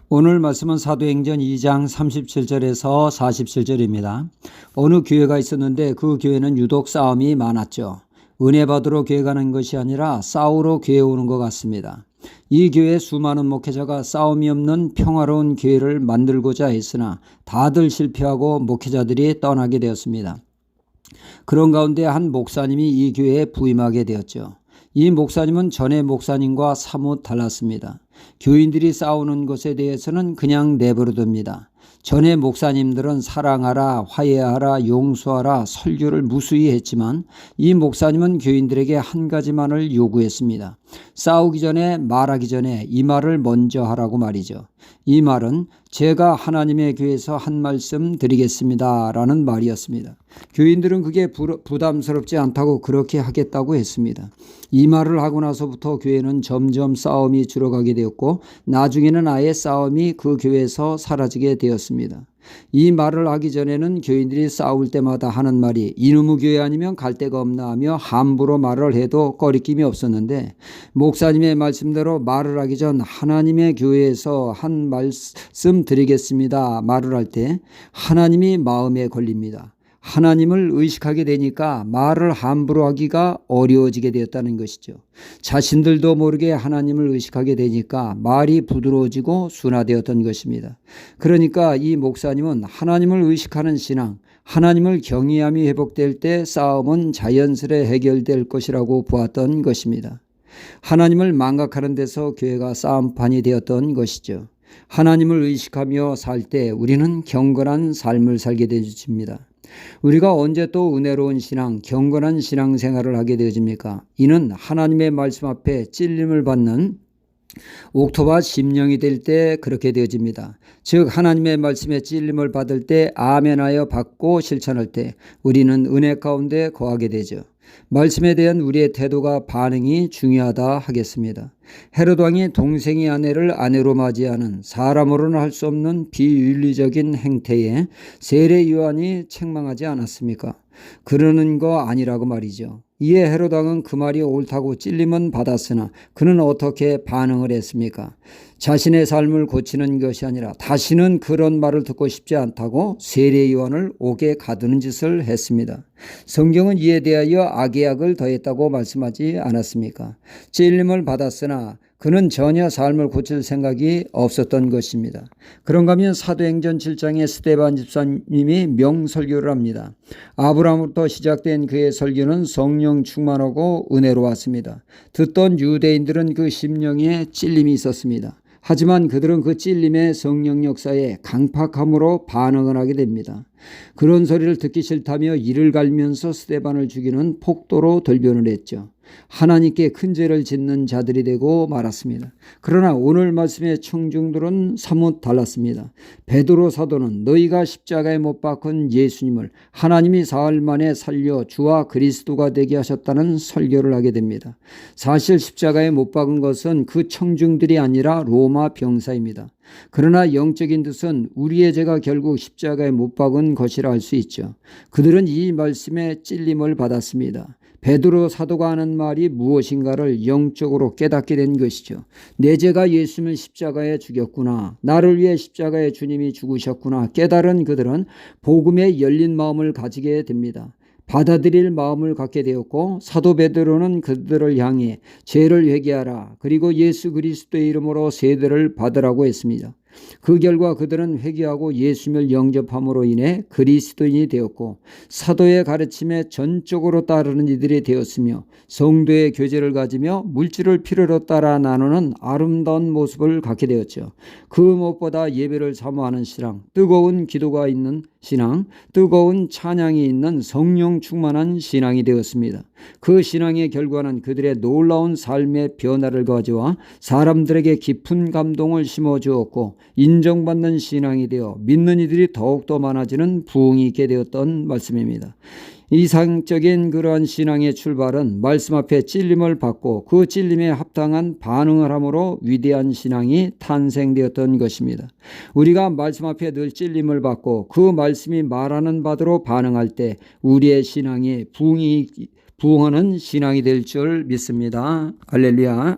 오늘 말씀은 사도행전 2장 37절에서 47절입니다. 어느 교회가 있었는데 그 교회는 유독 싸움이 많았죠. 은혜 받으러 교회 가는 것이 아니라 싸우러 교회 오는 것 같습니다. 이 교회에 수많은 목회자가 싸움이 없는 평화로운 교회를 만들고자 했으나 다들 실패하고 목회자들이 떠나게 되었습니다. 그런 가운데 한 목사님이 이 교회에 부임하게 되었죠. 이 목사님은 전에 목사님과 사뭇 달랐습니다. 교인들이 싸우는 것에 대해서는 그냥 내버려둡니다. 전에 목사님들은 사랑하라, 화해하라, 용서하라, 설교를 무수히 했지만 이 목사님은 교인들에게 한 가지만을 요구했습니다. 싸우기 전에 말하기 전에 이 말을 먼저 하라고 말이죠. 이 말은 제가 하나님의 교회에서 한 말씀 드리겠습니다 라는 말이었습니다. 교인들은 그게 부담스럽지 않다고 그렇게 하겠다고 했습니다. 이 말을 하고 나서부터 교회는 점점 싸움이 줄어가게 되었고 나중에는 아예 싸움이 그 교회에서 사라지게 되었습니다. 이 말을 하기 전에는 교인들이 싸울 때마다 하는 말이 이놈의 교회 아니면 갈 데가 없나 하며 함부로 말을 해도 꺼리낌이 없었는데 목사님의 말씀대로 말을 하기 전 하나님의 교회에서 한 말씀 드리겠습니다 말을 할 때 하나님이 마음에 걸립니다. 하나님을 의식하게 되니까 말을 함부로 하기가 어려워지게 되었다는 것이죠. 자신들도 모르게 하나님을 의식하게 되니까 말이 부드러워지고 순화되었던 것입니다. 그러니까 이 목사님은 하나님을 의식하는 신앙, 하나님을 경외함이 회복될 때 싸움은 자연스레 해결될 것이라고 보았던 것입니다. 하나님을 망각하는 데서 교회가 싸움판이 되었던 것이죠. 하나님을 의식하며 살 때 우리는 경건한 삶을 살게 되어집니다. 우리가 언제 또 은혜로운 신앙, 경건한 신앙생활을 하게 되어집니까? 이는 하나님의 말씀 앞에 찔림을 받는 옥토바 심령이 될 때 그렇게 되어집니다. 즉 하나님의 말씀에 찔림을 받을 때 아멘하여 받고 실천할 때 우리는 은혜 가운데 거하게 되죠. 말씀에 대한 우리의 태도가 반응이 중요하다 하겠습니다. 헤롯 왕이 동생의 아내를 아내로 맞이하는 사람으로는 할 수 없는 비윤리적인 행태에 세례 요한이 책망하지 않았습니까? 그러는 거 아니라고 말이죠. 이에 헤롯 왕은 그 말이 옳다고 찔림은 받았으나 그는 어떻게 반응을 했습니까? 자신의 삶을 고치는 것이 아니라 다시는 그런 말을 듣고 싶지 않다고 세례 요한을 옥에 가두는 짓을 했습니다. 성경은 이에 대하여 악의 악을 더했다고 말씀하지 않았습니까? 찔림을 받았으나 그는 전혀 삶을 고칠 생각이 없었던 것입니다. 그런가 하면 사도행전 7장에 스데반 집사님이 명설교를 합니다. 아브라함부터 시작된 그의 설교는 성령 충만하고 은혜로웠습니다. 듣던 유대인들은 그 심령에 찔림이 있었습니다. 하지만 그들은 그 찔림의 성령 역사에 강팍함으로 반응을 하게 됩니다. 그런 소리를 듣기 싫다며 이를 갈면서 스데반을 죽이는 폭도로 돌변을 했죠. 하나님께 큰 죄를 짓는 자들이 되고 말았습니다. 그러나 오늘 말씀의 청중들은 사뭇 달랐습니다. 베드로 사도는 너희가 십자가에 못 박은 예수님을 하나님이 사흘 만에 살려 주와 그리스도가 되게 하셨다는 설교를 하게 됩니다. 사실 십자가에 못 박은 것은 그 청중들이 아니라 로마 병사입니다. 그러나 영적인 뜻은 우리의 죄가 결국 십자가에 못 박은 것이라 할 수 있죠. 그들은 이 말씀에 찔림을 받았습니다. 베드로 사도가 하는 말이 무엇인가를 영적으로 깨닫게 된 것이죠. 내 죄가 예수님을 십자가에 죽였구나. 나를 위해 십자가에 주님이 죽으셨구나. 깨달은 그들은 복음에 열린 마음을 가지게 됩니다. 받아들일 마음을 갖게 되었고 사도 베드로는 그들을 향해 죄를 회개하라. 그리고 예수 그리스도의 이름으로 세례를 받으라고 했습니다. 그 결과 그들은 회개하고 예수님을 영접함으로 인해 그리스도인이 되었고 사도의 가르침에 전적으로 따르는 이들이 되었으며 성도의 교제를 가지며 물질을 필요로 따라 나누는 아름다운 모습을 갖게 되었죠. 그 무엇보다 예배를 사모하는 신앙, 뜨거운 기도가 있는 신앙, 뜨거운 찬양이 있는 성령 충만한 신앙이 되었습니다. 그 신앙의 결과는 그들의 놀라운 삶의 변화를 가져와 사람들에게 깊은 감동을 심어주었고 인정받는 신앙이 되어 믿는 이들이 더욱더 많아지는 부흥이 있게 되었던 말씀입니다. 이상적인 그러한 신앙의 출발은 말씀 앞에 찔림을 받고 그 찔림에 합당한 반응을 함으로 위대한 신앙이 탄생되었던 것입니다. 우리가 말씀 앞에 늘 찔림을 받고 그 말씀이 말하는 바대로 반응할 때 우리의 신앙이 부흥하는 신앙이 될 줄 믿습니다. 할렐루야.